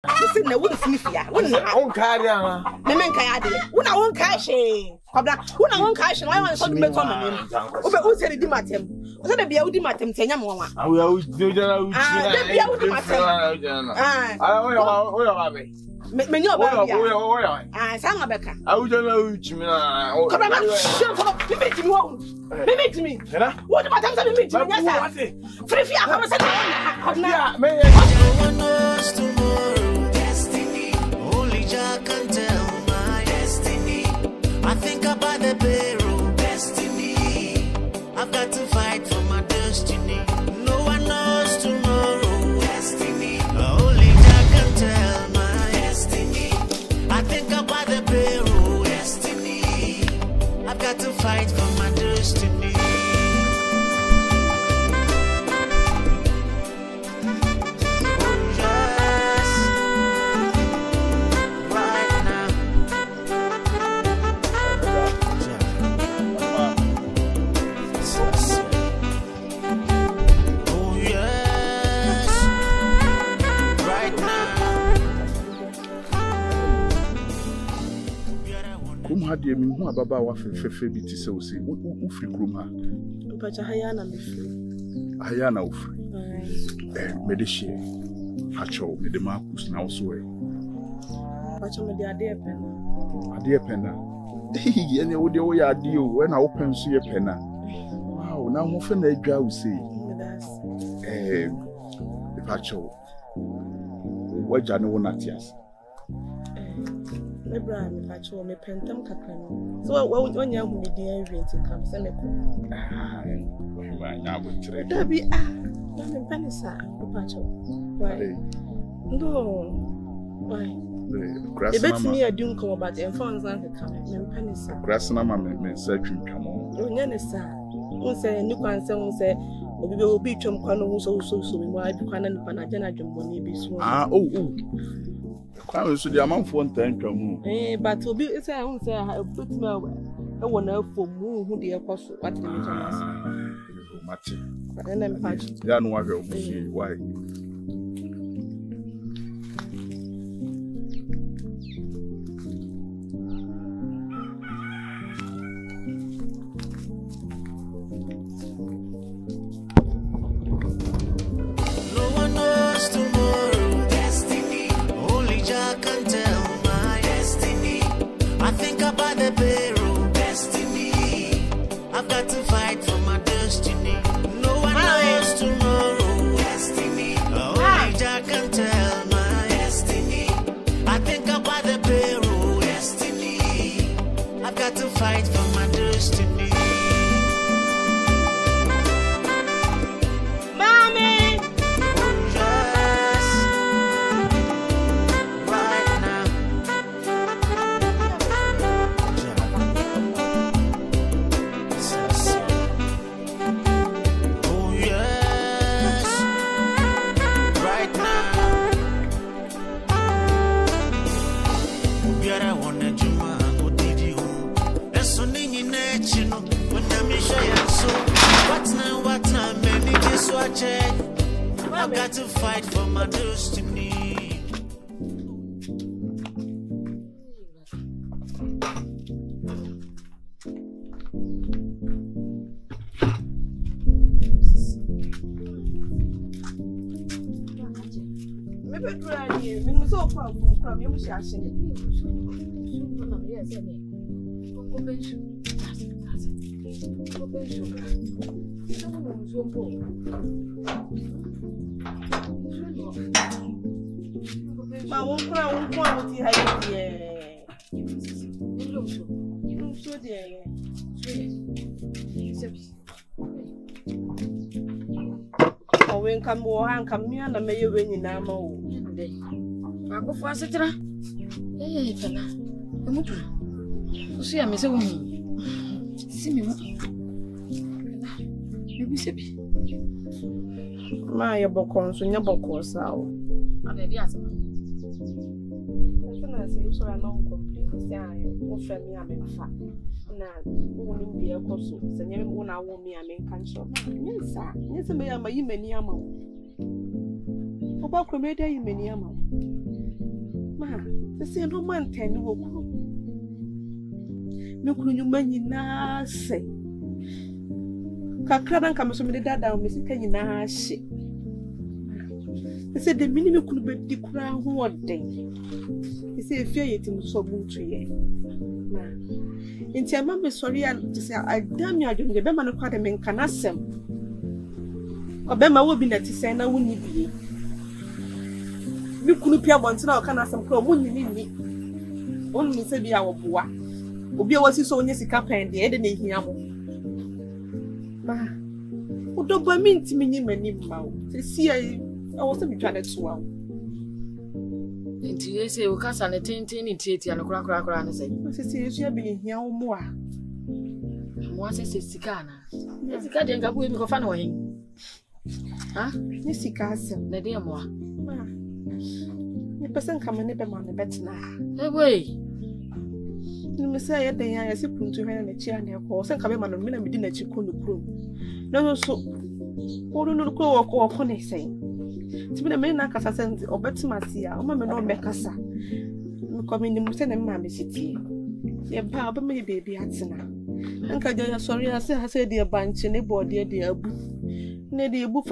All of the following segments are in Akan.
Listen, na won snifia. Won carry am. Me men kai ade. Una won kai she. Kwabra, una won kai she. Why wan so me to me. Obe o se di matem. O se da bia udi matem tenya mo wa. We are do jana uchi na. Da bia udi matem. We are baby. Me nyo ba bia. We sa nga beka. Jana uchi me na. Kwabra, me meet me wo. Me meet me. What the matem say me meet me nyasa. Free free akwa se na. Me I can tell my destiny. I think about the payroll destiny. I've got to fight for my destiny. No one knows tomorrow destiny. Only I can tell my destiny. I think about the payroll destiny. I've got to fight for my destiny. Hadi emi hu ababa wa fefefe bi ti se o se wo free krom ha Pacha hayana me free hayana wo free me de share hacho me de makus na wo so e Pacha me de ade pena ye ne wo de wo ya ade o we na wo pen so ye pena wow na ho fe na adwa wo se pacho waja ne wo na tias Abraham, if I show me pentam kakano. So, what would you be doing to come? Seneco. That be I'm Penisa, Pacho. Why? No, why? It bets me a dunk about the infants and the coming. Penisa. Grassanama may search him come on. Oh, Yanisa. Who say, New Cancer say, we will be Chum Quano so we might be Quanan Panajana Jumbo be so. Oh. Kwame so the amount for ntantwa mu but obi say I won say I put me e wona afo mu hu de ekoso what the measure is mate then I'm patch ya no wa hwe obi why I've got to fight for my destiny. Maybe try here. We must all from you. Shall see. Ma won't quality here. So dear. Oh, when come more and come near and may you win in our mode. I go for a citra. Eh, Fella. See, I'm so see me. You be my bocons in your bocos out. And the answer. I say, so I'm not complaining. Offer me, I'm in fact. Now, won't be a coso. Send you one hour me, I'm in control. Yes, sir. Yes, I am a many amount. About comedy, you many amount. Say no man 10 woku. Me kunu nyuma nyina se. Kakra dan kam so me dada o me sika nyina hye. Say the minimum kunu be di kura ho oden. Say efia yetim so buntu ye. Na. Inti ama me sorry and say adam ya adwon de be ma no kwa de me nka nasem. Obema wo bi na ti say na woni bi. Mi kunu pia bontina o kana asem kra o munni ni. Onu se bi awo boa. Obi a wasi so onye sika pen de e de na hia mo. Ma. Odo ba mi ntimi nyi mani ma o. Se si ai awo se bi twa na to awo. Nti ese o kasa na tenten ni tieti an kura na sai. Se si yesu ya bi hia wo mo a. Mo ase se sika na. Sika de ngabu e mi ko fa na wo hin. Ha? Ni sika asem. Na de mo a. Ma. Ni person kama ne be ma ne betina. Eh boy. Ni me say ya den ya se puntu hwe na chi ana ko. Se nka be ma no me na me di na chi ko no kuro. Na so oru no ko ko ne sai. Ti me na me na kasa senti obetima si a o ma me no be kasa. Me ko me ni mu se na me ma me sitie. Ye ba ba me baby atina. Nka ja sorry ase de banche ne body de abu. Ne de ebu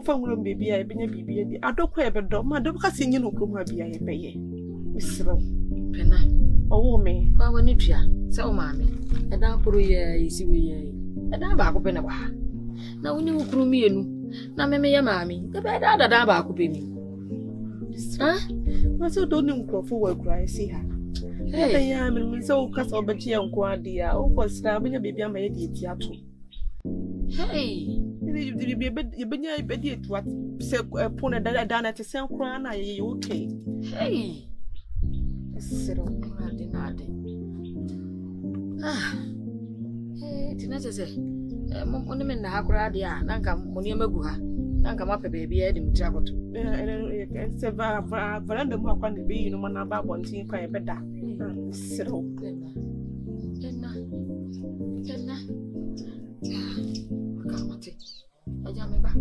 fa nwuro baby a e benya bibi de adokwa e be do ma do ka se nyi no krom ha bia ye beye. Misro. Pena. Owo me. Kwa woni tua. Se o maame. E da koro ye isi we ye. E da ba ko pena ba. Na woni ukuru mienu. Na meme ye maame. E be da ba ko pe mi. Ha? Ma se do ni nkrofo wa kura isi ha. Hey, ya me se o kasa obechi enko ade a o kwasira benya baby ama ye de eti ato. Hey. You benya ibedi etu at se pona da na te sen kura na ye okay. Hey. Sero nade. Ah. Eh, tinase se. Mo ne me na hakura de a nanka mo ne magu ha. Nanka ma pe baby e de mutira koto. Se va rando mo kwa ne be no na ba bontin kwa e beda. Sero. Enna. Kamate. Aja me ba.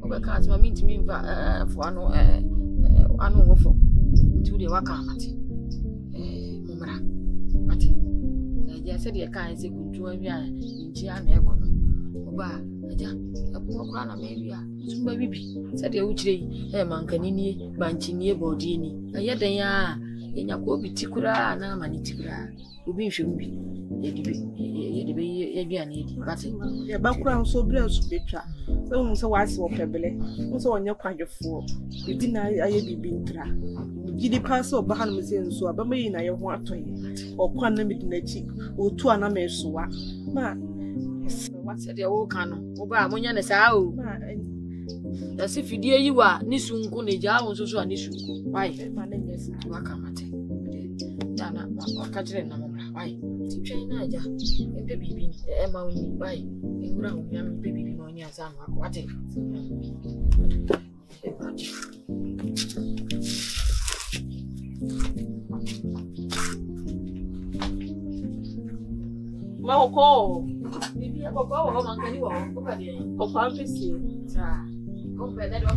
Obe ka atma minti mi va fo ano anu ngofo. Nti de waka amate. Mumra. Mate. Aja se de kan se kuntu awi a nji ana ekono. Oba aja abu okra na me wi a. Tumba bibi. Se de wuchire mankani nie, banchi nie, bodi ni. Ayedan ya enya ko bitikura na manitikura. Obi nhwem bi. Yedibe yeduane edi. Mate. Ya bakura so bre so betwa. Se won se wase opebele. Won se onye kwadwefo. Bibi na aye bibi ntra. Gidi pass oba han me se nso abama yi na ye ho atoye. Okwan na medinachi. Otu ana me sowa. Ma what's the wo kan no. Oba amonya ne saa o. Da se fidie yi wa ni sunku ne ja won so ani sunku. Why? ma na nyesa. Waka mate. Dana waka jire na momra. Why? Titwe na aja. Empe bibi ma oni. Why? Engura ho ya empe bibi no ni asa no wate. Moko. Bibi akoko wo mankani wo. Oka de. Opa amfisi. Cha. Kompe na do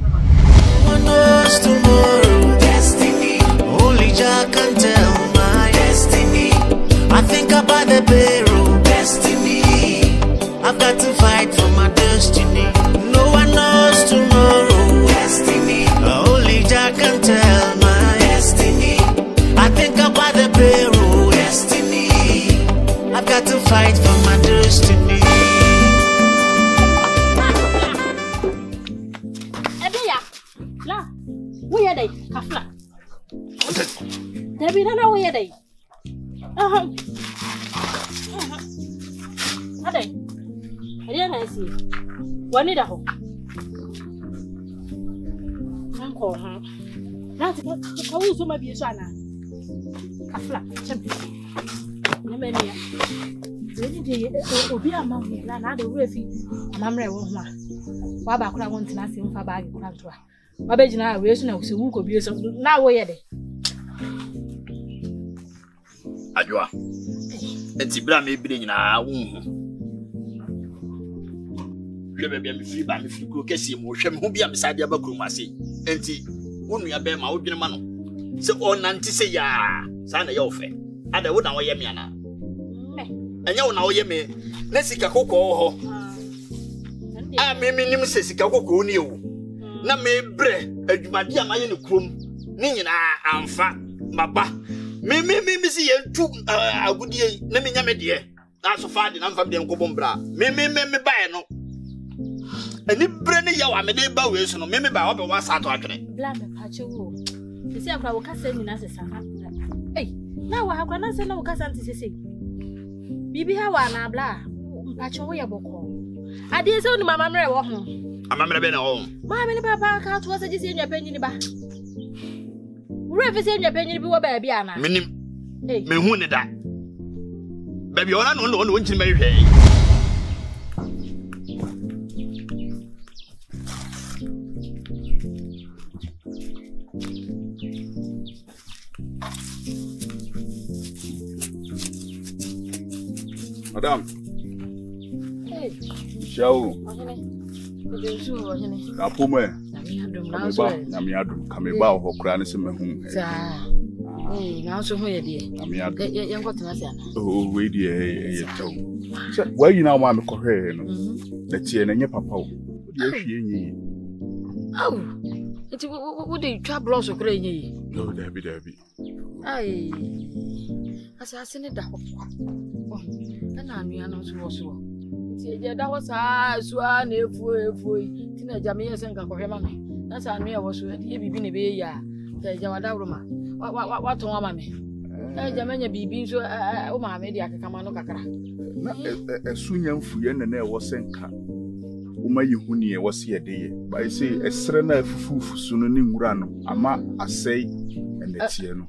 No one knows tomorrow, destiny. Only Jah can tell my destiny. I think about the barrel, destiny. I've got to fight for my destiny. No one knows tomorrow, destiny. Only Jah can tell my destiny. I think about the barrel, destiny. I've got to fight for my destiny. Where they? Kafla. Debbie, no, where they? Are they? I didn't see. One need a home. Uncle, huh? That's how so maybe a son. Kafla, champion. Nemenia. Obi among me, and I do refuse. Mamma, why back I want to ask him for bag. Babejina we so na se wu ko bi so na wo ye de Adwa enti bra me bi nyina wo hu hwe be mi fi ba mi fi ko kesi mo hwe me ho bia me sade aba kurum ase enti wo nua be ma wo dwene ma no Se on nanti se ya. Sa na ye ofe. Ada wo na wo ye me ana. Enya wo na wo ye me. Na sika kokko ho. Me nim se sika kokko ni ewu. Na me bre adwumade amaye ne krom. Ni nyina amfa maba. Me si ye tu agudie na me nya me de. Na so fa de na mfa de nkobo mbra. Me bae no. Ani bre ne ya wa me de ba we so no me ba wo be wa sa to atwene. Bla me pa chewo. Isi akwa wo kasa ni na sesa. Eh, na wa akwa na se na wo kasa nti sese. Bibi ha wa na bla. Pa chewo ye boko. Ade se oni mama mre wo ho. Amamre be na wo. Ma me ne papa ka to se gisi enwa panyi ni ba. Wure fe se enwa panyi ni bi wo ba bia na. Menim. Me hu ne da. Baby ona no nchiri me hwe. Madam. Hey. Ciao. Na pomo na mi adum kameba ho kura ne se mehu. Now so who ye nkotena se ana. Oh, we dey tell. So why you now want me ko hwe no? Na tie na nye papa wo. Dey hwie nyi. Oh. Enti wo dey twa blows okra nyi. No, Dabi. Ai. Asa ne da ho. Na anua no so wo so. Enti je da ho sa sua na efu. Ti na jame ye se nka ko hwe ma me. Na sa anua wo so e bibi ne be ya. Te jama da wro ma. What to mama me? Jamanya bibi so o ma me dia kaka ma no kakra. Na esunya mfuye na e wo senka. O ma yihu ne e wo se yede ye. Ba say esre na afufufu so no ni nwura no ama asai enetie no.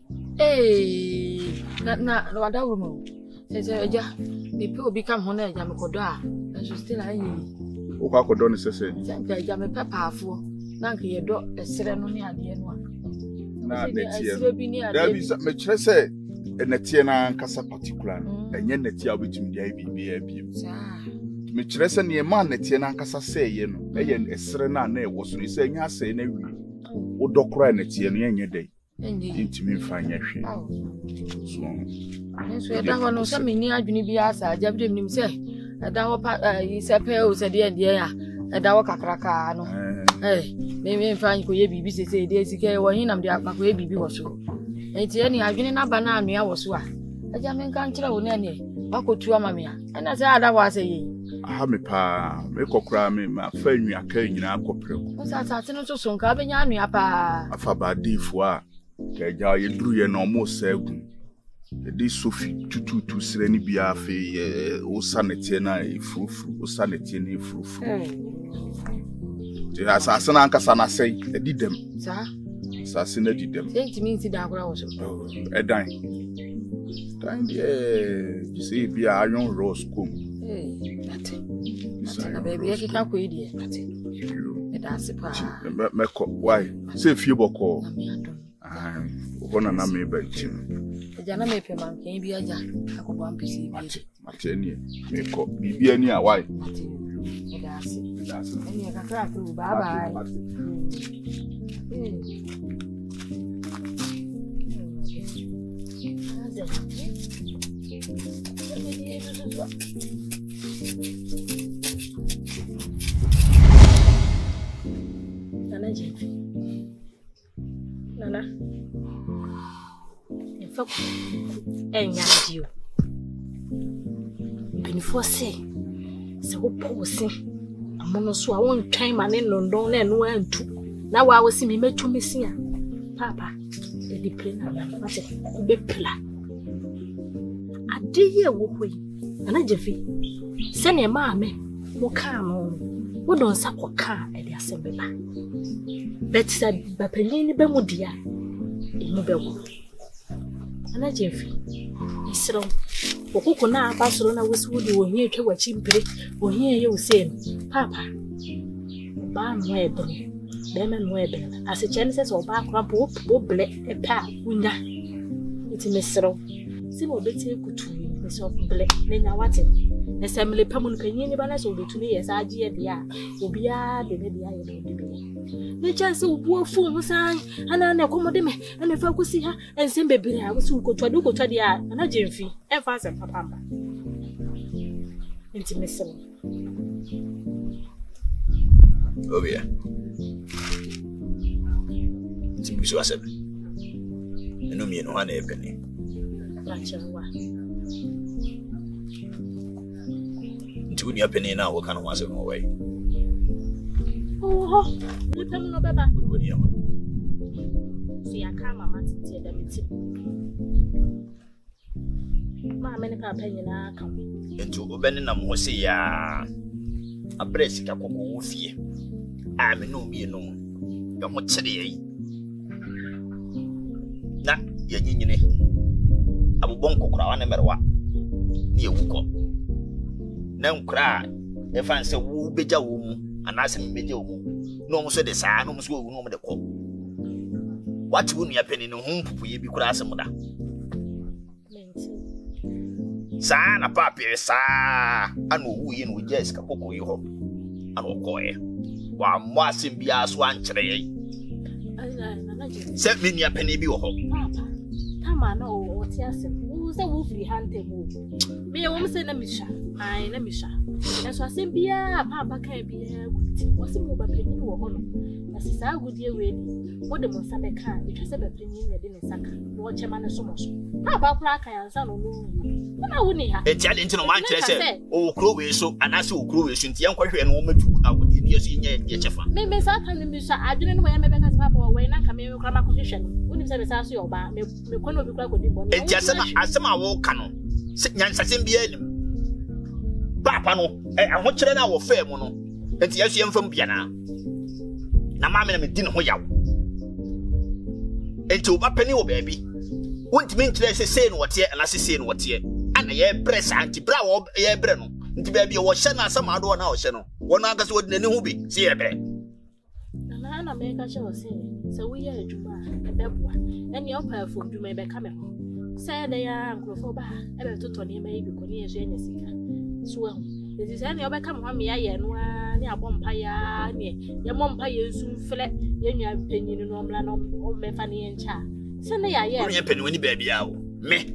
Na wada wuro mo. Se eja me pe obi kam ho na eja me kodo a. So still ayi. O kwa kodo ne sese. Eja me papa afo. Na nke ye do esre no ni ade no a. Na netie. Dabi me kire se netie na nkasa particular no. Enye netie a betim dia bibi abiem. Me kire se ne ma netie na nkasa se ye no. Eye esre na na e wo so se nya ase na wi. Wo dokora netie no yenye dai. Intimi mfanya hwe. So da ho no se me ni adwene bi asa ajabde mnim se da ho isepe o se de ya. Da ho kakraka no. Me mfanya ko ye bibi se de sike wo hin nam de akwa ye bibi wo so. Enti eni adwene na ba na anua wo so a. Aja me nka nkyere wo ne ne. Wakotu amame a. Ena se ada wo ase ye. Aha me pa me kokra me ma fa anua ka nyina akopre ko. O sa no so nka abenya anua pa. Afa ba difo a ka ja ye duru ye no mo sagu. Edi sofi tututu sire ni bia fe o sanete na ifrufu o sanete na ifrufu. Je asase na nkasa na sei edidem. Sa asase na edidem. Enti mi nti da akora wo so. Edan. Dan you see bia ayon rose kom. Ate na baby e kika ko idi ate. E da se pa. Me ko why? Say fie boko. Ona na me ba nchim. Eja na me pe man kan bi aja akobo ampisi bi. Mate ni me ko bibi ani a why? E da se. Eni ka kra ku bye. Nana. In fact, enyadio. Benifo se wo pose. Amono so a won twan ma ne London na eno antu. Na wa wosi me metu mesia. Papa, e di plena na se be pla. Ade ye wo hoi. Ana jefi. Se ne ma me wo ka no. Wo don sa ko ka e di asembe ba. Bet said bapelini be mudia. Imo be wo. Ana jefi. Isro. Okuko na abasoro na wesiwudi wo hie twa wachimpire. Wo hie ye wo se papa. Ba no ebe. Be me no ebe. Ase chene se so ba krampo wo ble e pa unya. Iti mesro. Si mo beti ekutu. so ble nenya wate na se mele pamu nkanyi ni bana so betumi yes agye dia obia de ne dia ye ne chance obu afu mu san ana na komode me na fa kusi ha ensem bebere a wo so kotwa dia ana jemfi emfa asem papa intimacy. Oh yeah. Timbiso asem. Eno mi eno ha na ebeni. Achewa. Nti woni apeni na wo kan ho asem no wai. Oh, ni pemu no beba. Woni ya. Si aka mama tete da miti. Ma me ne papa nyina aka. Nti obeni na mo se ya. Abresi ka kokko fie. A me no mi eno. Ga mo kire yi. Na ya nyinyine. Abubon kokora wa na merwa. Ni ewuko. Na nkra e fan se wo beja wo mu anase me beja wo mu. No mo so de saa no mo so wo no mo de ko. Wati wo nua pani no ho mpupu ye bi kura asem da. Saa na papi saa anu wu ye no Jessica kokko yi ho. Anu ko ye. Wa mo asem bia so ankyere ye. Se me nua pani bi wo ho. Papa. Tama na o ti asem. Wo se wo free hante mo. Me wo se na misha. Ai na misha. Na so asem bia papa kan bia guti. Wo se mo ba pani wo ho no. Na sisa gudie we ni. Wo de mo sa be kan, e twase be pani na de ne saka. Wo chema ne so mo so. Papa kura kan ansa no no. Na wo ni ha. E ti ade ntino man kire se o kro we so anase o kro we so nti yankwa hwe no wo matu agudie ni so nye ye chefa. Me sa kan ni misha adwene no ya me be ka se papa wo na ka me kura ma ko hwehwe no. Wo ni se be sa so yo ba me kono obi kura ko di boni. E ti asema wo ka no. Nyansasem bia enim. Papa no ho kire na wo fa mu no. Enti yeso yemfam bia na. Na ma me na me di no ho yawo. Enti o ba pani wo baabi. Wontimi nkire se no wote na se no wote. Ana ye press anti bra wo ye bre no. Nti baabi wo hye na asama do na wo hye no. Wo na aka se wo di nani hu bi se ye bre. Na me ka che wo se wo ye adwuma e beboa. Eni o pa fo adwuma e be ka me ho. Se de ya nkrofo ba e be toto ne ma ibi ko ne ye so enya sika. So ahu. Ezi se ne o be ka me ho me ya ye no a ne abompa ya ne ye mompa ye nsu mfle ye nwa panyin no omla no o me fa ne ye ncha. Se ne ya ye. Wo nwa panyin woni baabi a wo. Me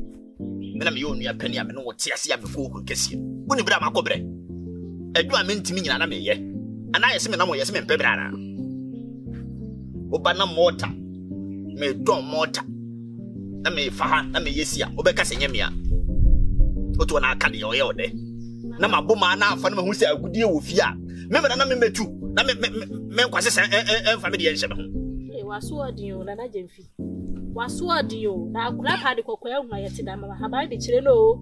na me yo nwa panyin a me no wote ase a me ko ko kese. Woni bra ma ko bre. Edu a me ntimi nyina na me ye. Ana ye se me na mo ye se me mpebra na. Oba na mota. Me don mota. Na me fa ha na me yesi a obeka se nyamia. Oto na aka de ye ode. Na maboma na afa na mahu se agudie wo fie a. Me na me metu. Na me nkwase se emfa me de ye nhye me ho. E waso odin o na jemfi. Waso odin o na akura pa de kokko ehun ayete da mama. Haba de kire no.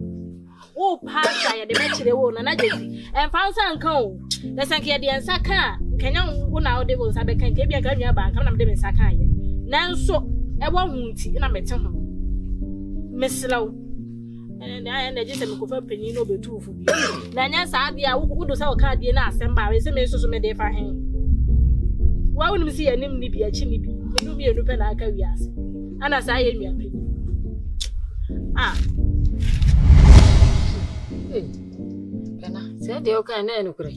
Wo pa sa ye de me kire wo na jemfi. Emfa nsa nkan o. Na sanke ye de nsa kan. Kenya wo na wo de wo nsa be kan ke bia ka nua ba kan na me de nsa kan ye. Nanso e wo hunti na mete ho. Meselaw. Na je se me ko fa panyin no betu fu bi. Na nya sa ade a wo do sa wo ka ade na asem ba we se me so me de fa hen. Wa wonim si yanim ni bi achi ni bi. Enu bi enu pe na aka wi ase. Ana sa ye nua panyin. Kana se de o kan na enu kure.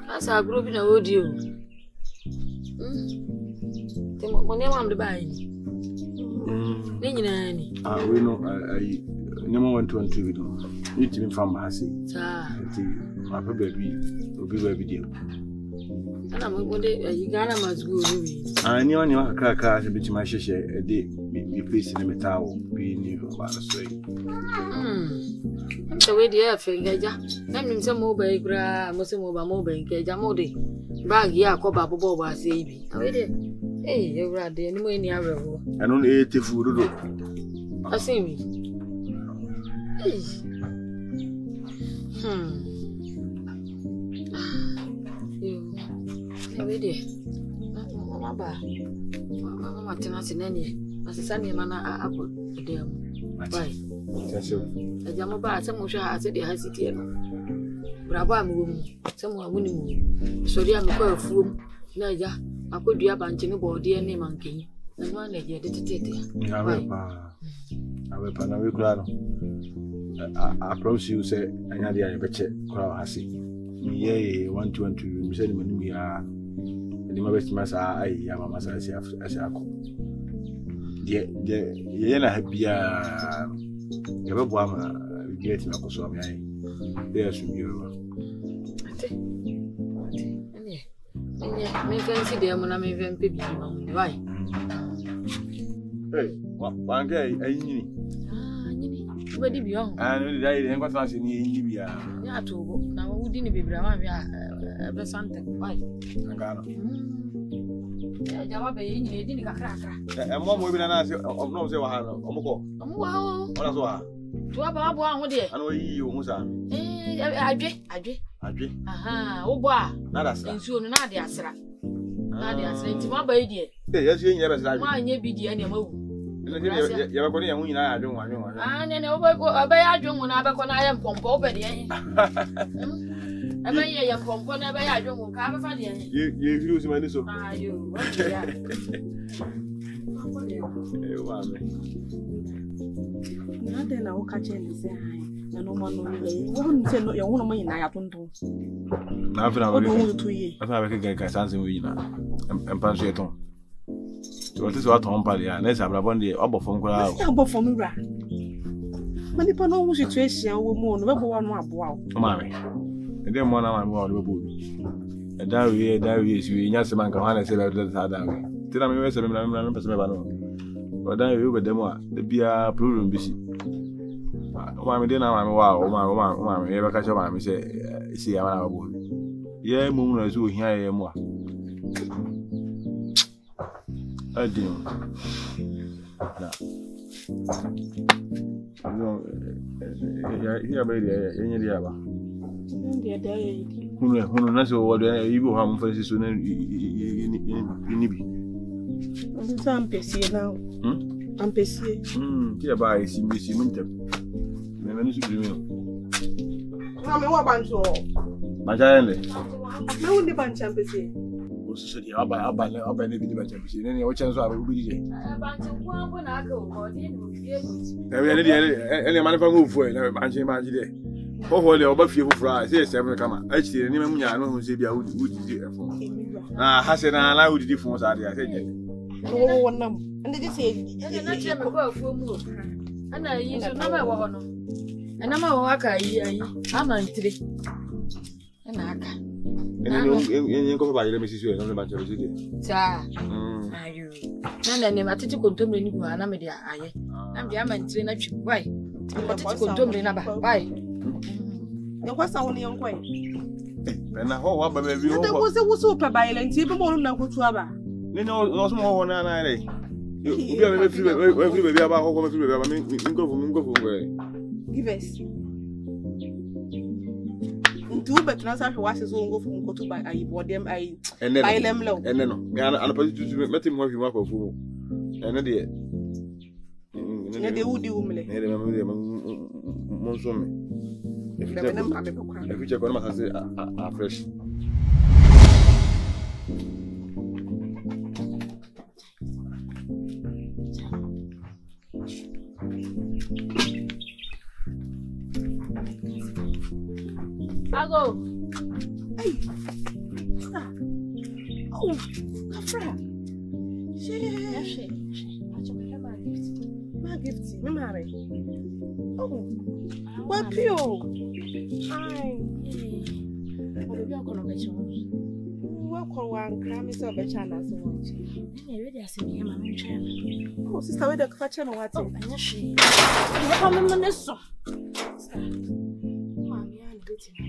Asa agro bi na odi o. Te mo ne mam de bai. Ni nyina ni. We know I never went to we do. Need to be from Hasi. Sa. My baby will be baby dear. Ana mo de Uganda must go we. I knew on your car to be my share a day be placed in the metal be new about the sway. So we dey afa ngaja. Na mi se mo ba igura mo se mo ba mo ba ngaja mo de. Bag ya ko ba bobo ba se ibi. We dey you rade ni mo ni arewo. I don't eat the food. Asimi. We dey. Mama ba. Mama tena sinani. Asisani mana ako dem. Bye. Tasho. Ajamo ba se mo hwa ase de ha sitie no. Braba mi wo mu. Se mo amuni mu. Sori am ko afuom. Na ja akodua banche ne bode ne mankenyi. Na no na je de tete. Ngawe pa. we pana we kura no. I promise you say anya dia ye beche kura ha se. Me 122 me say me ya. Ni ma best masa ai ya mama sa asi ako. Ye na habia ye be bo ama get na ko so me ai. They assume you. Me fancy dem na me vem pe bi ma. Why? Hey, one guy nyini. Nyini. We di bi on. No di dai en kwata se ni nyini bia. Ya to go. Na wo di ni bebra ma me be sante. Why? Ngano. Ya jawa be nyini di ni kakra. Mo bi na na se no se wa ha no. Omko. Omo wa ho. Ona so ha. To aba abo an ho de. Ana yi wo hu sa. Adwe. Aha, wo bo a. Na da sra. Nsuo no na de asra. Na de asra nti ma ba yi de. Yes, you never said. Ma anye bi de na mawu. You are going to win. I don't want. Ne obey adwon na abekọ na ayem pompo obede yen. Ebe ye pompo na ebe ya adwon ka abefa de yen. You lose money so. Ayo, what ya? Na de na wo ka che ni se ai. Na no mo no le. Wo hu se no ye hu no mo yin ya tonton. Na afina we. Wo to ye. Afina we ka sanse we yin na. Empanso eton. So this what on pale ya. Na se abrabon de obofom kura. Se obofom wura. Mani pa no mu situation wo mu no bebo wa no aboa wo. O ma me. E de mo na ma mo do bebo bi. E da we si nya se man ka ha na se be do da da we. Ti na me we se me na pese me ba no. O da we be dem a de bia problem bi si. O ma me de na ma me wa o ma me e be ka che ma me se si ya na bebo. Ye mu na so hia ye mu a. Adim. Na. No. Ya be dia yenye dia ba. Ndia da ye. Hunu na so wo de ibo ha mo fa si so na ni bi. Nsa ampesie na. Ampesie. Ti ya ba isi muntem. Me me su bi me. Na me wa bancho. Ba ja yende. Me wo ndi bancho ampesie. So dia aba ne bi di bancho ampesie. Ne o chen so aba bi di je. Bancho kwa bo na aka o de no fie no. E dia ele man fa mo fu e na bancho de. Ho le oba fie fufura say 7 kama. Achire ni me munya no hu se bia wudi di efo. Ah ha se na wudi di fun sa dia se je. Wo wonam. Ande je se na che me kwa afu mu. Ana yi so na ma wo ho no. Ana ma wo aka yi ama ntire. Ana aka. Ene ko ba ile me sisu e no le bancho se je. Cha. Ayo. Na ne matiti kontomre ni kwa na me dia aye. Na me ama ntire na twi. Why? Matiti kontomre na ba. Why? Yakwa sa woni yankwa e. Na ho wa ba bi ho. Ate ko se wo so pa ba ile nti be mo na ko tu aba. Ni no so mo ho na na ile. Obi a me free baby aba ho me free baby aba mi go fu Give us. Ntu be tuna sa hwe wase so ngo fu ko tu ba ayi bodem ayi. Ba ile mlo. Ene no. Me ana pa tu meti mo hwe ma ko fu. Ene de. Ne de wudi umle. Ne de mo so me. If you check on my say fresh. Ago. Hey. Oh, Afra. She. My gift. Mama. Oh. What pure? Ai. Obi akono becho. Wa ko wa nkra mi se obecha na se wonchi. Na ready ase me ma me ntwa na. Oh, sister we dey ka che me what? Anya hwe. Wo ko me ne so. Ma mi an beti na.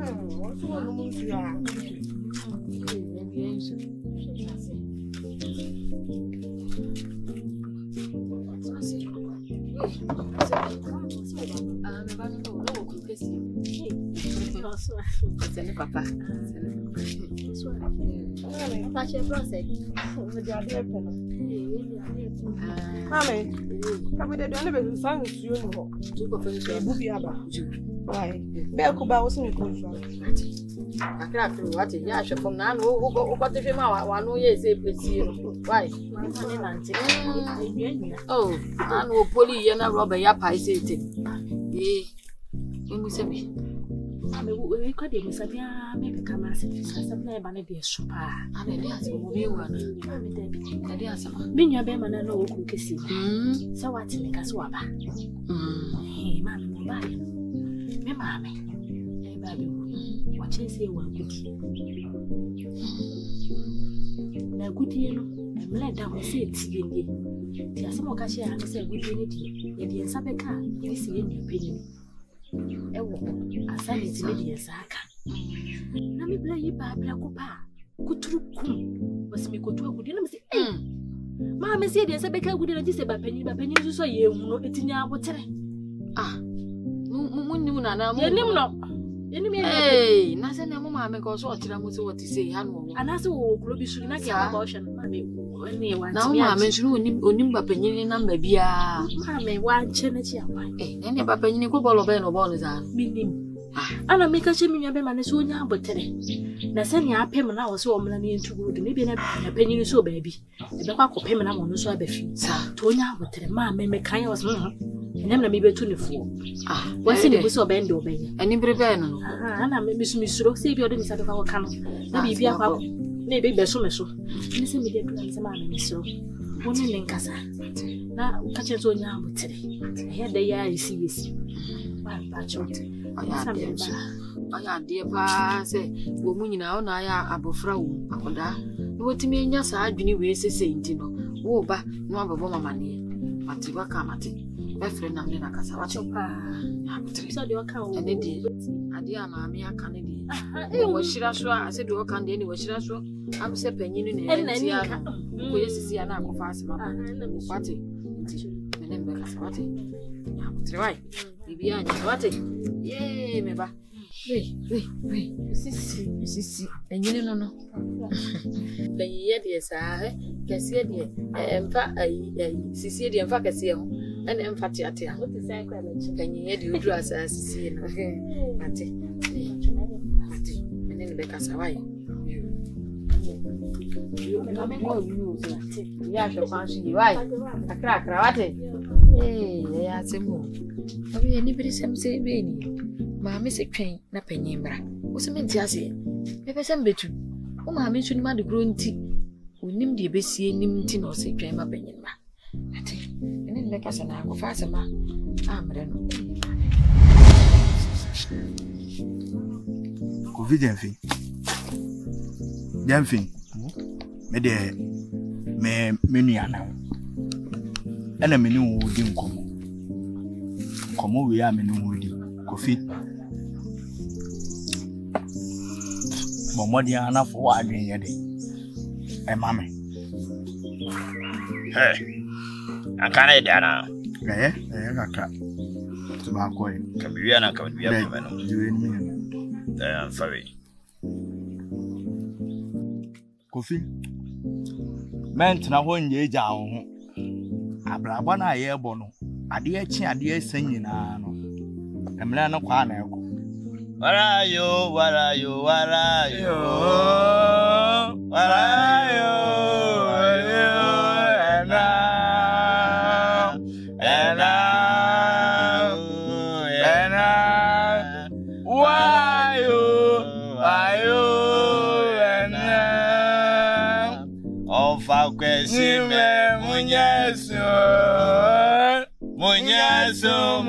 What's one of them? Papa. Mommy, come with the delivery song is you know. Why? Belkuba was in the contract. I can't do what you are from now. Who got the film? One year, say, why? Oh, I know Polly, you're not Robert Yap, I say it. Eh, when we say me. We could be maybe come as if it's a man be a super. And it is a one. Being your bear, and no could kiss you. So what's in the swab? Hey, mammy, me mammy. Hey, baby, what you say, one good. Now, good year, and let down say it's in ye. There's some occasion and say, good unity, yet the Sabeka, you see in your opinion. Asali timedi yesaka. Na mi bla yi ba bla kopa. Kuturukum. Wasi mi kotu agudi na mi se ma me se de se beka agudi na jise ba panyin so ye hu no etinya abotere. Munni na na mu. Yenim no. Yenim ye. Eh, na se na mu ma me ko so otira mu se what say ha no. Anase wo kuro bi su na ke ba hwe no ma me wani wa. Na mu ma me su onim ba panyin na mba bia. Ma me wa nche na chi akwan. Nene ba panyin ko bolo be no bolo za. Minim. Ana meka che minya be mane so onya abotere. Na se ne apem na wo se o mla ne ntugu de ne bi na panyin so ba bi. E be kwa kopem na mo no so abafi. To onya abotere ma me kan ya wo so. Enem na me betu ne fuo. Wasi ne buso be ndo be. Ani brebe no. Ana me misuro se bi odi ni sabe kwa kan. Na bi bia kwa na be so me so. Ni se me de plan se ma me misuro. Woni ne nkasa. Na ukache so nya abotere. He de ya isi. Ba chote. Aya de pa se wo mu nyina o na aya abofra wo akoda. Ni wotimi nya sa adwini we sese nti no. Wo ba no ababo mama ne. Mati wa ka mati. Befre na me na kasa wa chopa. So de waka wo. Ene de. Ade ama me aka ne de. Wo shira so a se de waka de ni wo shira so. Am se panyin ne enti ya no. Ko yesisi ya na akofa asema. Wate. Mene mbe kasa wate. Ya mutrewa. Bibia nya wate. Ye me ba. We. Sisi. Panyin no. Panyin de sa kese de emfa sisi de emfa kese ho. Ene emfati ate ho te sai kwa mechi kanyi de udru asasi no ate mene ne beka sawai yo me go yu so ate ya sho kwa shi wai akra wate ya semu abi ni bi sem se be ni ma me se twen na panyin bra wo se menti ase me pe sem betu wo ma me su ni ma de gro nti onim de besie nim nti no se twen ma panyin ba ate Meka sana ko fa sama amre no ko vi Demfi me de me nuana ana me nu di nkomo we ya me nu di ko fi momodi ana fo wa adwen ye de e mame Akana idana. Kaka. Tuba ko yi. Kabiya na kabiya kuma no. Juwe ni mi. I'm sorry. Kofi. Ment na ho nye ja ho. Abraba na ye bo no. Ade achi ade asan nyina no. Emra no kwa na eko. Warayo. Munyaso,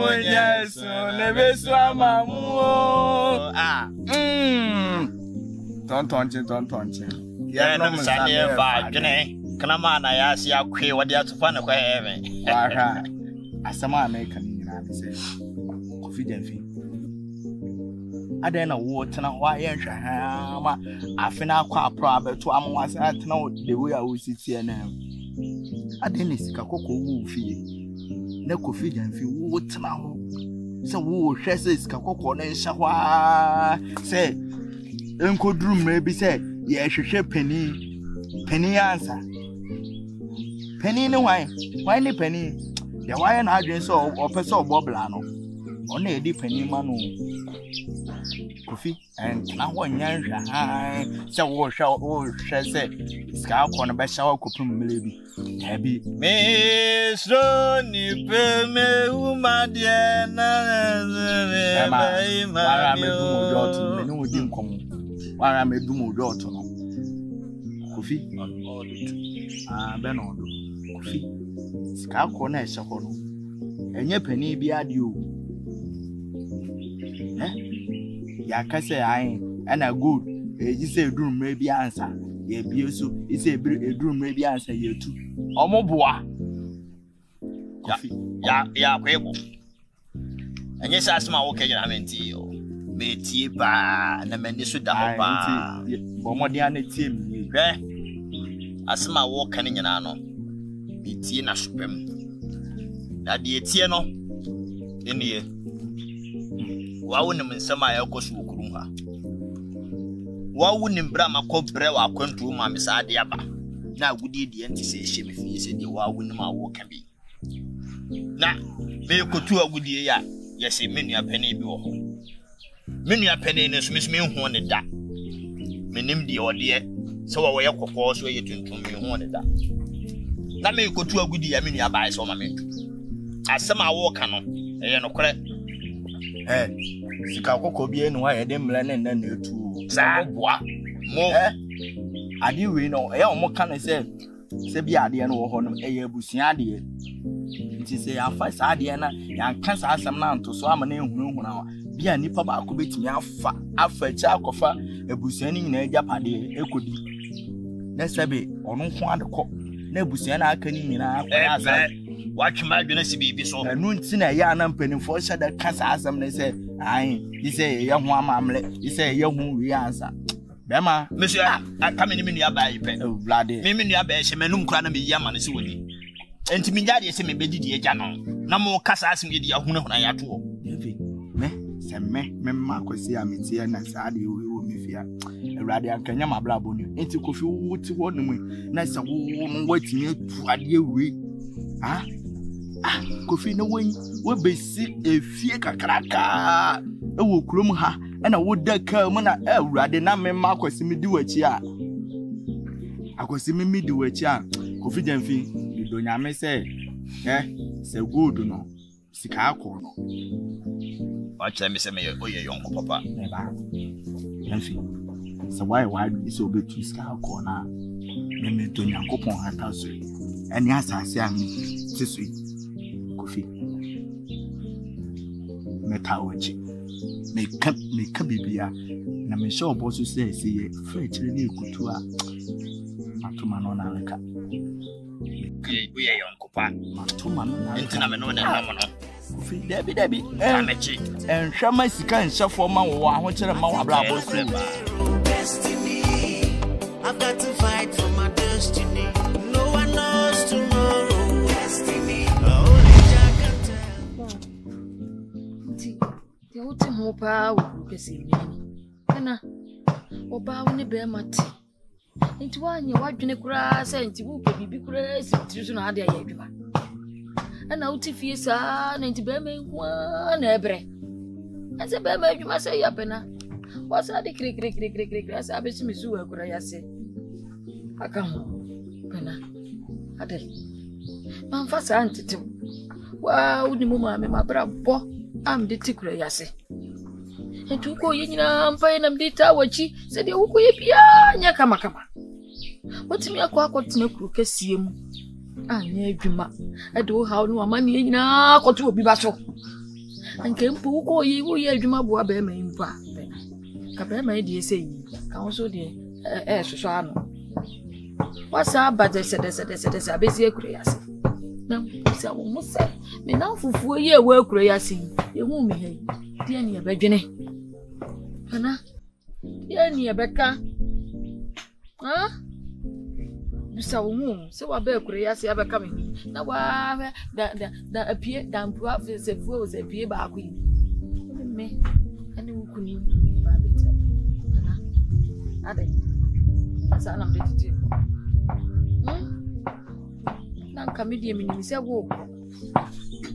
nebesu amamu. Tontonche. Ya no msanie fa dwene. Kana ma na ya ase akwe wode atofa ne kwa heaven. Aha. Asama America ni nyina be say. Kofi Demfi. Ada na wo tena ho aye nhwa ma afena akwa apro abeto amwase atena the way I was sitting na. Ada na sika kokko wo fie. Na Kofi Gyamfi wo tena ho. Se wo hwe se sika kokko na nhya hwa se enkoduru mmebi se ye hwehwe penny answer. Penny ne why ne penny? The why na adwen so opese obobla no. Ona edi penny ma no. Kofi and na ho nyanhwa ha se wo hwe se ska akọ no be sha wa kopum melebi. Abi Mesro ni pe me umade na wara me du mo dot me no di nkom. Wara me du mo dot no. Kofi be no do. Kofi ska akọ na ehye ho no. Enye pani bi ade o. Ya kase ai ana good e say drum maybe answer ye bi so e say drum maybe answer ye tu omoboa ya kwebo enye sa asema wo kenya na menti yo metie ba na mende so da ho ba bo modi ana tie mi hwe asema wo kan nyina no metie na sopem na de tie no enie wawo nim nsema ya kosu okurum ha wawo nim bra makobre wa kwantu ma mesade aba na agudi de enti se hye me fie se de wawo nim awo ka bi na me kotu agudi ya yesi menu apene bi wo ho menu apene ne so mesme hu ne da menim de ode se wo ye kokko so ye tuntum me hu ne da na me kotu agudi ya menu aba so ma mentu asema awo ka no eye no kore sika kokko bi enu ha ye de mla ne na etu sa boa mo ade we no e o mo ka ne se bi ade no wo ho no e ye abusia ade nti se ya fa sa ade na ya kan sa asam na nto so ama na ehunu na bi a nipa ba ko betimi afa cha akofa abusia ni nyina agapade ekodi na sebe ono ho ade ko na abusia na aka ni nyina akwa asa watchma adwena si bibi so anu nti na ya na mpanimfo hye da kasa asam ne se ai di se ye ho amamle di se ye ho wi ansa bema mesu aka me ni menu aba yipe vlade me menu aba hye menum kra na me yi ama ne se woni enti me jade se me bedidi eja no na mo kasa asem ye di ahuna ya to evi me ma kwesi amiti na saade wo me fia awrade ankanya mabla bonu enti Kofi wuti ho no mu na se wo no watimi atu ade awi Kofi no wo besi efie kakraka e wo kurom ha na wo daka mu na awrade na me ma kwesi mi di wachi a akwesi mi di wachi a Kofi Gyamfi do nyame se se good no sika akọ no wacha me se me oye yonko papa ba Gyamfi se why is obetu sika akọ na me do nyankopon hata so eni asase ami tisu Kofi metawochi me ka bibia na me show boss say ye frechire ni ekutu a atuma no na leka we are young copa matuma no na leka na me no na mama no Kofi debi amechi enhwa masika nhafo ma wo ahokere ma wa bra boss destiny I've got to fight for my destiny no one knows tomorrow destiny only Jah can tell Ti uti ho pa wo kesi ni na oba wo ne be mate nti wanye wadwene kura se nti wo ke bibi kura si tiru na ade aye adwuma na uti fie sa na nti be me kwa na ebre ase be me adwuma se ya pena wasa de kri asa abesi misu wa kura ya se aka ho pena ade man fa sa ntete wa uni mu ma me mabra bo am de tikura ya se etu ko yenyina mpa na mdita wachi se de wuko ye bia nya kama otimi akwa tena kuru kasie mu anya adwuma ade wo hawo no amane yenyina akoto obi ba so anke mpo wuko ye wo ye adwuma bo aba ma mpa ka ba ma de ese yi ka wo so de soso ano wasa bade se abesi ekuru ya se na se wo mo se me na fufuo ye wo ekuru ya se ye hu me he dia ne ya badwene Ana. Yeni ebeka. Bisa umu, se wa be kure ya se abeka me. Na wa da apie da mpua se fuo se apie ba akwa yi. Me ani ukuni ba beta. Ana. Ade. Asa na mdetiti. Na nka me die minim se wo.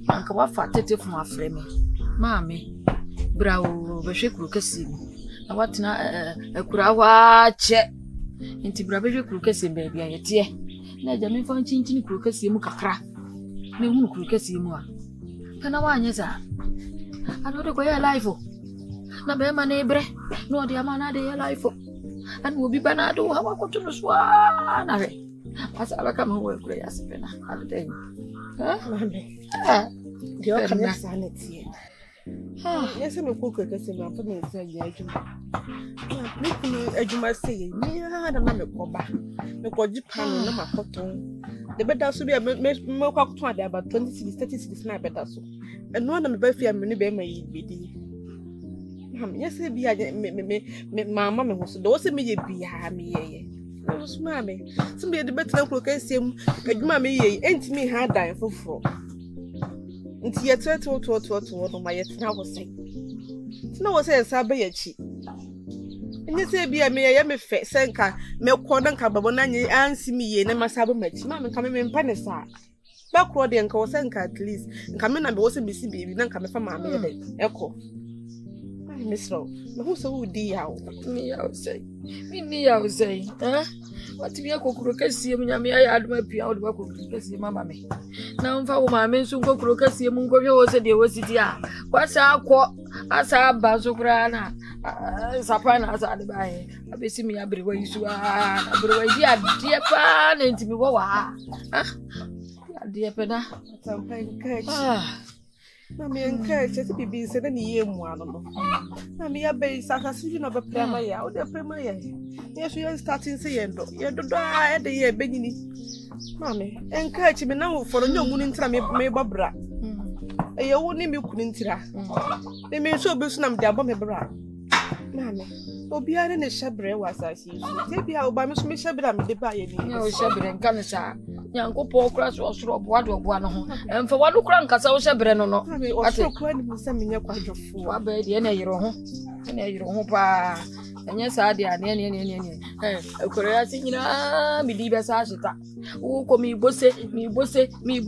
Anka wa fa tete fu afre me. Maame. Brawo be hwe kuru kasi. Na watena akura wa che. Nti brabe hwe kuru kese baabi ayete na agya me fa nchinchini kuru kese mu kakra me hu kuru kese mu a kana wanye za ano de koye life na be ma na ebre no de ama na de life an obi bana do ha wakoto no so na re asa alaka me ho kuru ya sepena ade ha mame de o kana sanity yes me ko kese me afa me se ya adwuma me kunu adwuma se me ha da na me koba me ko jipano na makoton de beda so bia me ko akoton ade about 20 cities 30 cities na beda so eno na me ba fia me ne be ma yi bedi yes bia me mama me ho so do se me ye bia me ye no so ma me so me de betra ko kese mu adwuma me ye enti me ha dan foforo nti yete to no ma yete na wo sei tina wo sei sa be yachi enye se bia me ye me fe senka me ko na nka babo na nye ansi mi ye na masabo machi ma me nka me mpa ne sa ba kro de nka wo senka at least nka me na be wo se bisi bibi na nka me fa ma me ye de eko misro me hu so udi yawo mi yawo sei mi ni yawo sei wati mi akokuro kesi mu nyame ya aduma pia oduma kokuro kesi mama me na mfa wo ma me nso kokuro kesi mu nkwohwe wo se de wo siti a kwasa akọ asa ba so kura na sapa na asa de bae abesi mi abre wa yisu a abre wa di adie pa na ntimi wo wa adie pe na tampa nkachi na me nkachi se bibi se na ni yemu ano no na me ya be sakasi na be prema ya o de prema ya yes we are starting say yendo yedo a de ye benyini mame enkachi me na wo foro nyamu ni ntira me babra ye wo ni me kunu ntira me so obesu na me de abo me bra mame obi are ne shabre wasasi so te bia oba me so me shabre me de ba ye ni ya o shabre nka ne sa nyankopɔ kura so osoro oboa de oboa no ho emfa wadu kura nkasa wo shabre no no osoro kura ni me se me nya kwadwofo aba de na yiro ho pa enye sa de ane ekore ya sinyina mi di be sa hita wo ko mi bose me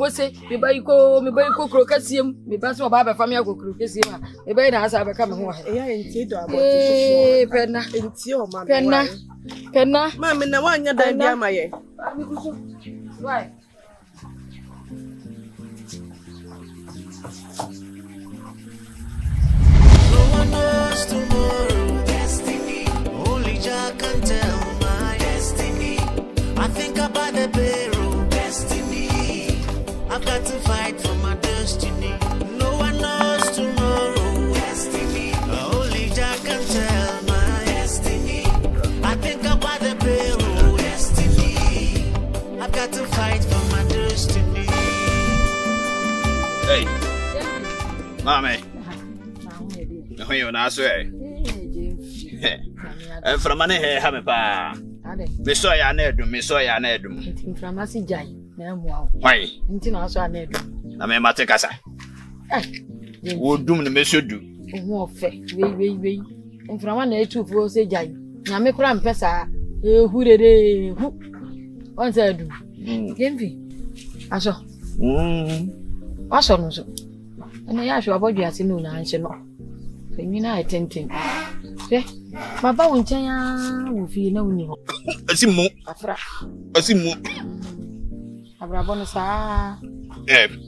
ba iko kro kasiem me ba so ba ba fami akokro kasiem a me ba ina asa ba ka me ho ha ya enti do abot so pena enti o ma pena ma me na wanya dan bia ma ye mi kuso why no one knows tomorrow destiny only Jah can tell my destiny I think about the barrel destiny I've got to fight for my destiny no one knows tomorrow destiny only Jah can tell my destiny I think about the barrel destiny I've got to fight for my destiny hey mame no you na so from an hair, have a pa. Me saw ya nedum, me saw ya nedum. From a sijay, no, why? Until I saw a nedum. I may matekasa. Would doom the monsieur do. More fair, way. And from one day to for say jay. Now make ram pesa, who did it? Who? Once I do. Envy. I saw. I saw no so. And I asked you about your sinu na answer no. You know, I think. Baba wonchen ya wo fi na woni ho asimu abrabo no sa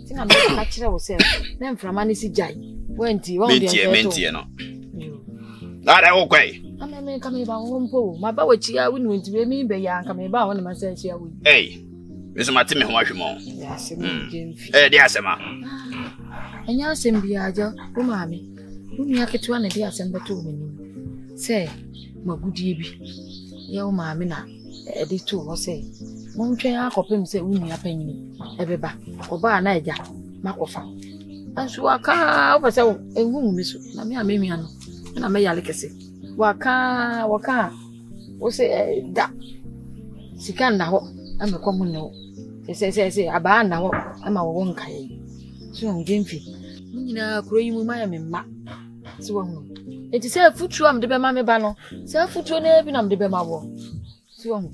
tina me ka kire wo se na mframa ne si jai wenti won de mentie no na da wo kwai ama me ka me ba wo mpo maba wachi ya woni wenti me be ya ka me ba wo na ma sa chi ya wo me so mate me ho ahwemo ya se me jemfi de asema anya asem bia jo wo maame wo mi aketu na de asem beto wo ni se magudie bi ye wo maame na de to wo se mo ntwe akopem se wo ni apanyini ebeba oba na eja makofa ansu aka wo pese wo ewu mi so na me amemi ano na me yale kese waka wo se da sika na ho am ko mu no se aba na ho ama wo nkae so on gemfi nyina kuro yi mu ma ya me ma so wo hu enti se futu am de be ma me ba no se futu na bi na me de be ma wo so wo hu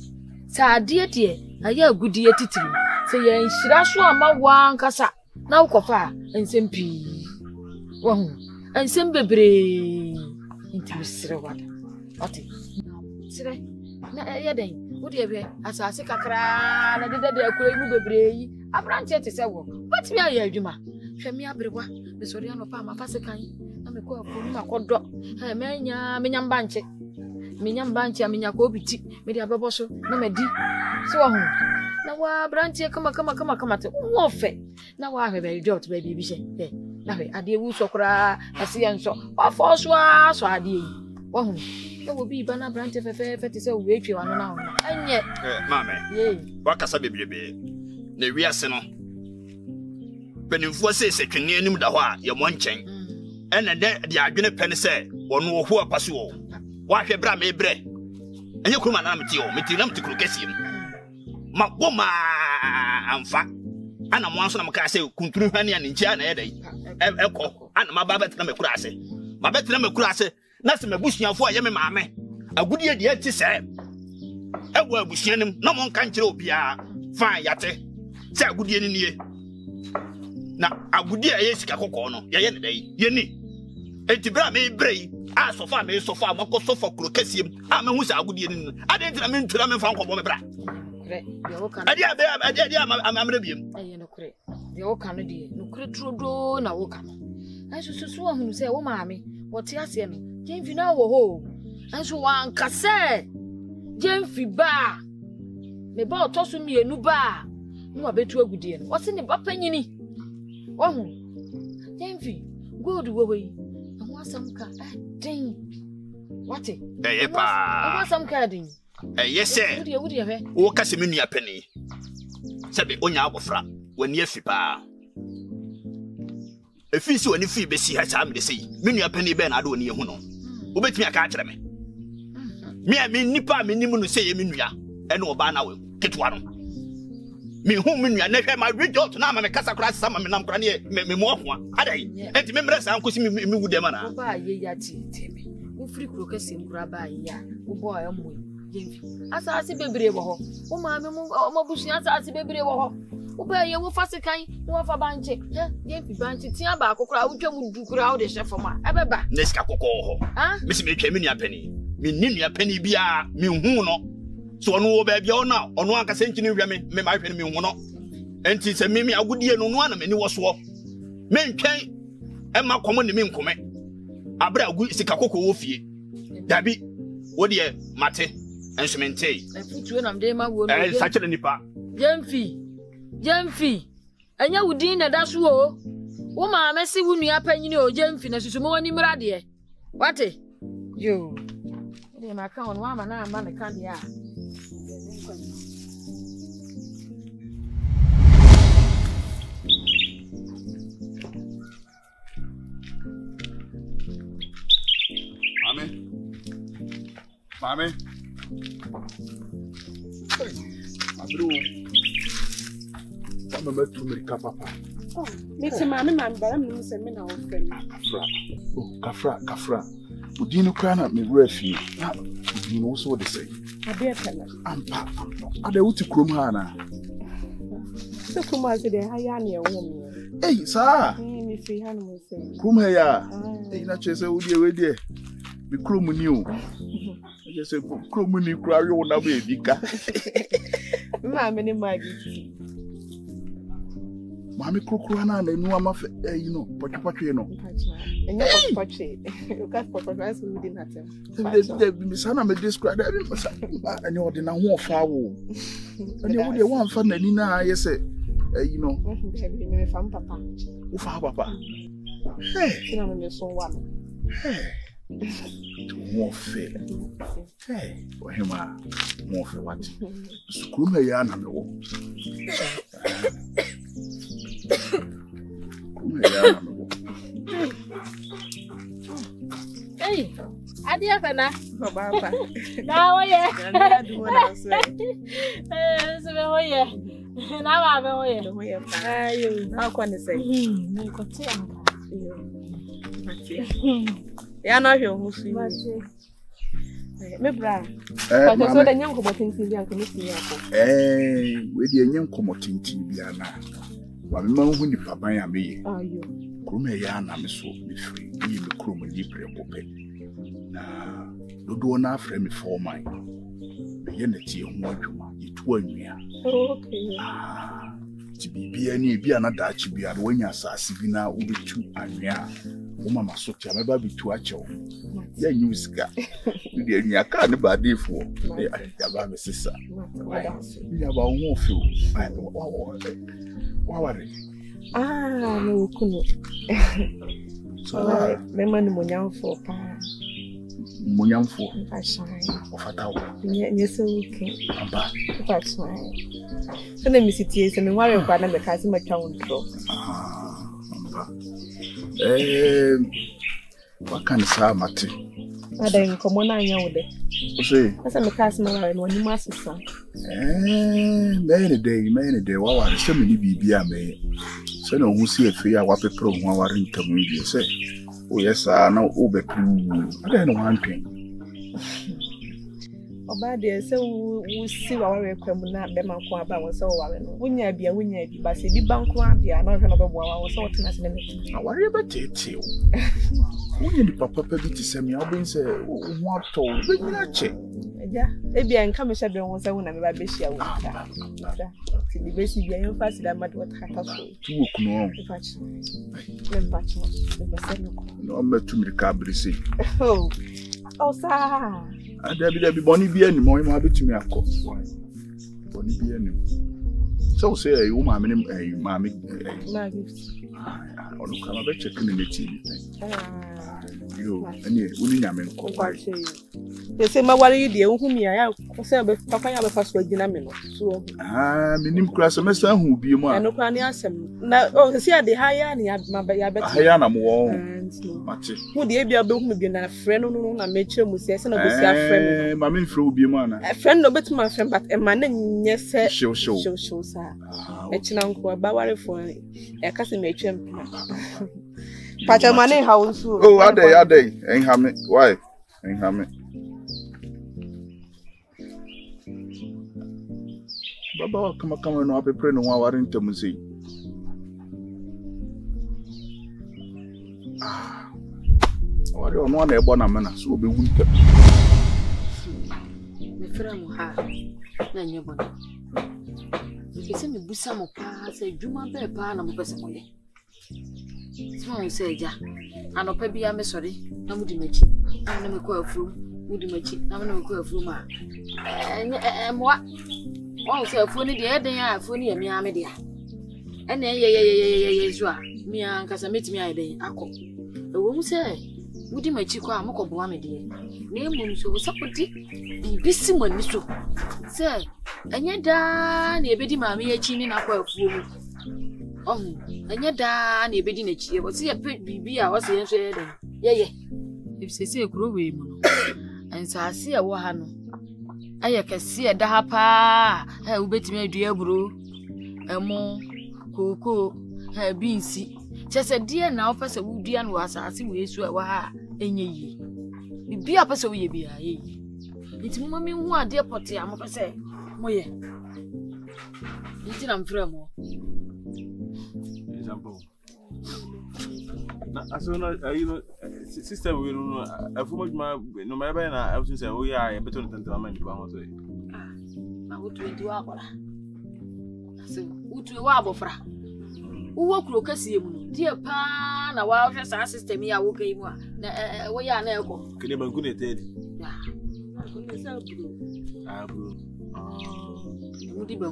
sa ade de aya agudie titiri se ye nhira so ama wa nkasa na wo kofa ensem pi wo hu ensem bebre enti misre wada ati sire na ya den wo de be asase kakra na de akura yi mu bebre yi abrante te se wo patimi aya adwuma hwemi abrewa me sori ano pa ma fase kan na me ko afunu makodo menya mbanche amenya ko biti me de abebo so na me di so ho na wa branche kama te wo fe na wa hwe be dot be bi she na hwe ade wu so kra asiye nso wa fo so ade yi wo ho na wo bi ba na branche fe te se wo etwe wa no na ho anye mame wa kasa bebrebe na wiase no penimfo se twene anim da ho a ye mo nchen ena de adwene pene se wono wo ho apaso wo wa hwe bra me bre enye kuruma na meti o meti na meti kuru kesiem ma boma amfa ana mo anso na maka se kunturu hwane ya nchia na ye dai ekọ ana ma ba betina me kura ase na se mabusuafo a ye me maame agudie de ati se ewo abusuanim na mo nka nkire obia fa yate se agudie ni nie na agudie a ye sika kokọ no ye ne dai ye ni enti bra me brei a sofa mako sofa kuro kesiem a me hu sa agudie ni ade ntina me ntura me fa nkobo me bra kre de wo kan ade amre biem aye no kre de wo kan de no kre trodo na wo kan ai so ahunu se wo maame wo te ase no jemfi na wo ho anso wan kase jemfi ba me ba otoso mienu ba no wa betu agudie no wo se ne ba panyini wo hu jemfi gold wo we ho asam ka den wate pa asam ka den yes wudi he wo kase me nua pani sebe onya agofra wani afi pa efi si wani fi besi ha sa me de sei me nua pani be na ade woni ehu no wo betimi aka akere me nipa me nimu no sei me nua ene oba na we ketwa no me hu me nua na hwe ma result na ma me kasa kura sama me nam kura ne me mo ho adai enti me mra sa nkosi me wude ma na ba ye ya ti teme wo firi kuro kase mkura ba ye ya wo bo amu jemfi asase bebre wo ho wo maame mo busu asase bebre wo ho wo ba ye wo fase kan wo fa banche jemfi banche tia ba akokora wo twam du kura wo de chef ma ebeba neska kokko ho me si me twa me nua pani me ni nua pani bia me hu no so ono wo ba bia ono aka senchini hwa me ma hwe me hu no enti se me agudie no no ana me ni wo so me ntwen e ma komo ne me nkome abra agu sika kokko wo fie dabi wo de mate ensumente futuo na mde ma wo no sa kire nipa jemfi anya wudin na daso o wo ma mesi wo nua panyini o jemfi na susumo wani mrade wate yo de ma ka on wa ma na ma me ka dia Mami. Abro. Mama metu America papa. Oh, me se mami bara me se me na wo frem. Kafra. Budino kra na me refi. Na budino wo so de sei. Ade tala. Ampa. Ade wuti krom ha na. Se kuma se de ha ya na e wo me. Ei, sa. Me fi ha no se. Krom ha ya. Ei na chese wo die. Me krom ni o. Yes, Cromuni Crayo na baby. Mammy, Maggie. Mammy Crocrana, and no, I'm Pochino. And you're Poche. You got for price we didn't have them. The son of me described and you're the one foul. And you would want fun and Nina, yes, you know, from Papa. Papa. Hey, I'm so one. Hey. More fair. Hey, for him, more for what? Screw me, Yana. Hey, Adia fena. Baba. Na oye. Na do na so. So be oye. Na ba be oye. Do oye pa. Ayo. Na kwa ne say. Me ko ti anka. Ya na hwe ho su. Me bra. Ma so da nyam ko botintin bi anka me si akọ. We dey nyam ko motintin bi ana. Wa me man hu ni papa ya me ye. Ayo. Krum ya na me so me free. Yi me krum ni pre ko pe. Na dodo na afre me for my. Me ye na tie ho adwuma. Yitu anwia. Okay. Ti bibia ni bia na da chi bia wanya asase bi na ubetu anwia. Wo mama so tia me ba bitu achew. Ya nyusika. Ndi anwia ka ne ba defo. Ya ba me sisa. Ya ba wo feel. Waware. No kuno. So me man munyamfo pa. Munyamfo. Ashai. Ofatawo. Nyese wuke. Amba. Ashai. So na misiti se me ware kwa na me ka se matwa wonto. Amba. What can say mate? Ada nkomo na anya wo de. O say. Asa me ka se ma ware no ni masesa. Many day waware se me ni bibia me. Se no hu si efe ya wapepro ho aware ntamu bi se. O yes na o be pu. Ada no hantwen. Oba de se wo si waware kwamu na be man ko aba wo se wo ware no. Wonya bia bi ba se bi banko abia na hwe no be boa wo se wo tena se ne metu. Aware be tete o. Wonya ni papa pa bi ti se me obin se wo ato be nyina che. Ja, ebia nka me hye be won se wo na me ba be hia wo ta. Ti bi be si bia yo fa si da mad what kata so. Tu wo kuno. No metu mi ka brisi. Oh sa. Dabi boni bia ni mo ma betumi akọ. Boni bia ni. So say you ma me ma gift. Onu ka ma be check ni neti. Yo, ani uni nya me nko. They say my worry dey hu mi ya say be papa ya be fa so agina me no. So minim kura so mesa hu bi mu a. Eno kura ni asem. Na say dey higher ni ya be. Higher na mo wo. Mate. Mu dey bia be hu mi bi na friend no na me kire mu say na go see a friend me. Ma me frɛ obi mu ana. Friend no bet my friend but e ma na nye say show sa. E china nko ba worry for e ka se me twem. Pacha mane ha wonsu. Oh, ade. Enhame. Why? Enhame. Baba kama no apepre no aware ntamu sei. Aware ono na ebo na mena so obewu ntam. Me frɛ mo ha na nye bona. Ikese me busa mo pa se dwuma be pa na mo pese mo ye. Small say ja. Anopa bia me sori na mudi machi. Na me ko afuru, mudi machi. Na me ko afuru ma. Moa. Won say afuru ni de eden ya afuru ni yemi ame de. Ene ye zo a mi an kasa metimi ayeden akọ. Ewo mu say mudi machi ko amko bo ame de. Na emu so sapoti bibisi mani so. Say enye da na ebedi ma me achi ni na akọ afuru mu. Anya da na ebedi na chie bo se ye bibi a wo se yenso ye den ye ebisese ekuro we mu no ansase e wo ha no aye kase e da ha pa ha ubetimi adua buro emo koko ha binsi chese die na wo pese wo dua no asase we esu e wo ha enye yi bibi a pese wo ye bia ye nti mo mami hu ade pote a mo pese mo ye nti na mfrɛ mo example. As soon as system we no no matter na I was say oh yeah better than the man you want to na wo tu wa akora so wo tu wa abofra wo kuro kase mu no die pa na wa hwe sa system ya wo kai mu a na wo ya na eko kele banku ne ted ya ko ne sa bro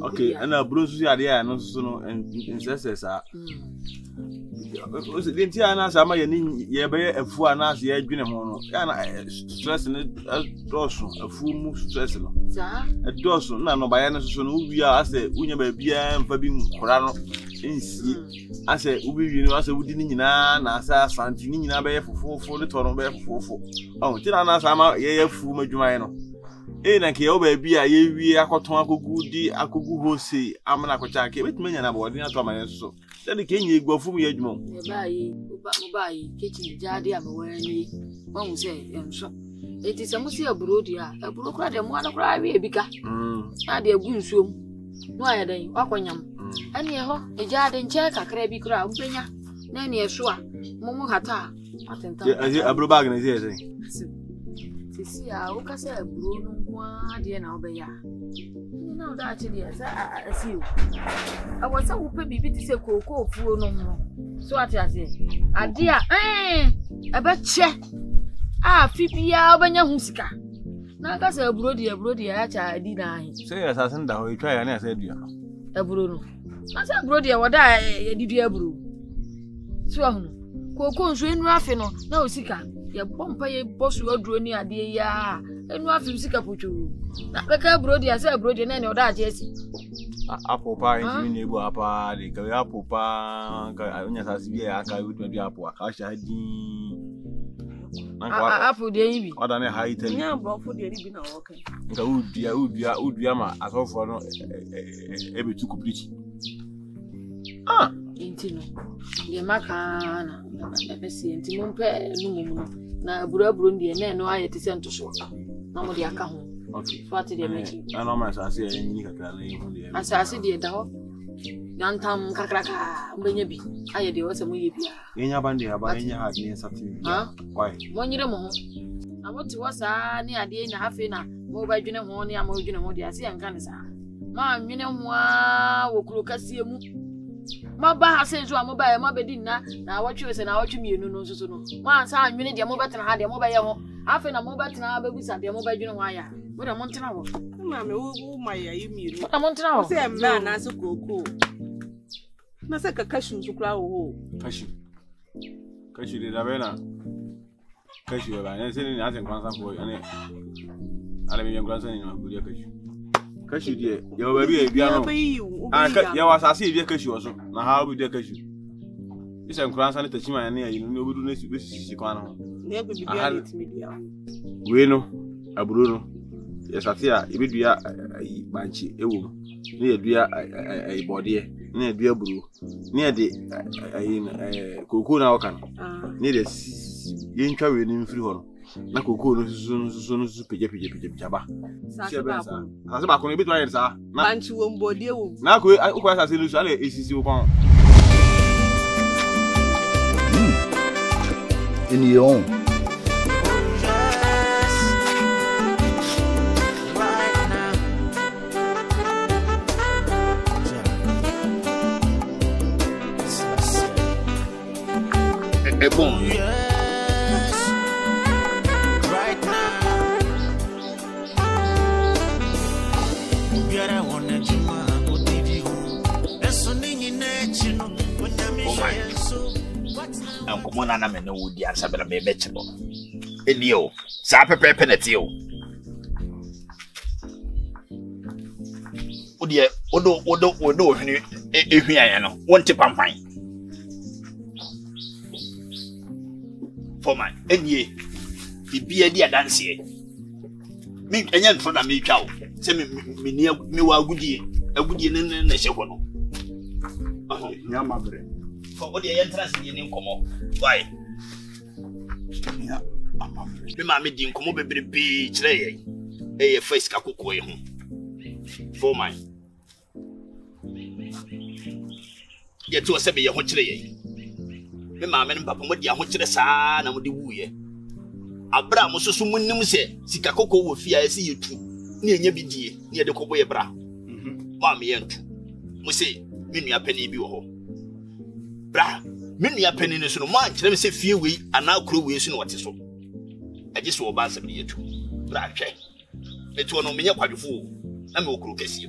okay and bro so ya dey no so no insessesa Linti ana sama ye ni ye be afu ana se ye adwene ho no ya na stress ne doso afu mu stress no za doso na no ba ye no so no wi a ase unya ba bia mfa bi nkora no nsi ase ubi wi no ase wudi ni nyina na asa santi ni nyina be fofofo le toro be fofofo oh ti na asa ma ye fu madwuma no na ke o ba bi a ye wi akoton akogudi akogu hose amna kocha ke betuma nya na bo de ato amaye so then ke nya egwafu mu ye adwuma ba yi kitchen jade amwani ma mu se enso eti se mu se aburodi a aburo kra de mu ana kra wi ebika na de agu nsuom no aye den akonyam ani ho ejade nche kakra bi kra ubenya na ni eso a mu hata atenta aburo bag na se sisi a ukasa aburo no kwa de na obeya na o da achidi asa asiu awasa wo pe bibi ti se koko ofuo no mo so ati ase ade a ebe che fibia obanya hu sika na kasa aburo di ya cha adi na ahi se ya sasen da ho itwa ya na asa adua aburo no asa aburo di woda ya didi aburo so ahunu koko nso enu afi no na osika ya pompa ye bosu aduro ni ade ya enu afi sika pochu na beka aburo di asa aburo di na ne oda aje esi apopa ntimi na ebu apa de ka apopa ka onya sase bi ya aka wutu bi apo aka shahadi apo de yibi oda ne ha ite nya brofo de ribi na woke nka udua ma asofo no ebetu kuplichi intino de makana ebesi intimo mpe numu na aburo ndie na no ayete sento so na mo de aka ho okay so ati de mechi ana ma sase ya nyini kakra na yihu de asase de da ho yantam kakraka mbenya bi aye de wose mo yebia yenya bande aba yenya ha de sati why mo nyire mo ho amoti wasa ni ade na hafe na mo ba dwene ho ni ama dwene ho de ase yanka ne sa ma nwene ho a wokuro kasie mu ma ba ha se zo amoba e ma bedi na awotwe se na awotwe mienu no nso no ma ansa nwene de mo betena ha de mo ba ye ho afe na mo betena abagusa de mo ba dwene ho aya wo de mo ntena ho ma me wo ma ya yimiru wo de mo ntena ho se mba na se koko na se kakashu zukura wo kashu de da bena kashu ba ne se ni asen kwanza ko ane ale mi ngwanza ni ma buri kashu de ya ba bi e bia no ya wasase e bia kashu oso na ha obi de kashu isa nkransa ne tachima ne ayi no obudu ne si kwana ho ne bi bia ne timi bia we no aburo no ya satia ebedua banchi ewo ne edua ai bode ne edua buru ne de koko na okan ne de yentwa we ni mfiri ho no na koko no susu peje ba sase ba ko ne betu ayi sa na banchi wo mbode wo na ko ko sase no so ala esisi wo kon in your own Boom. Yes, right now. Ubiara wana juma odidi hu. Eso ninyi nechino. Wanyamisha yenso. Anko na me no wudi ansa bela me bechebo. Elio, sa pepe penetio. Odie, odo hwini ehwian no. Wonte pampan. For my enye bibia di adanse mi enya nfo na me twa wo se me wa agudie ne na hye no nyama bre for odi ye entrance ni nkomo why ya amambre me ma me di nkomo bebrebe kire ye e ye face ka kokko ye ho for my ye to se be ye ho kire ye me ma me papa mo di aho kire saa na mo di wuye abra mo soso munnim se sika kokko wo fia ese yetu na enya bidie na ye de kobo ye bra ma me yentu mo se me nua pani bi wo ho bra me nua pani ne so no ma kire me se fie wei ana kuro wei so no wote so aje so oba asem yetu bra hwe etu no me nya kwadwofo na me okuro kase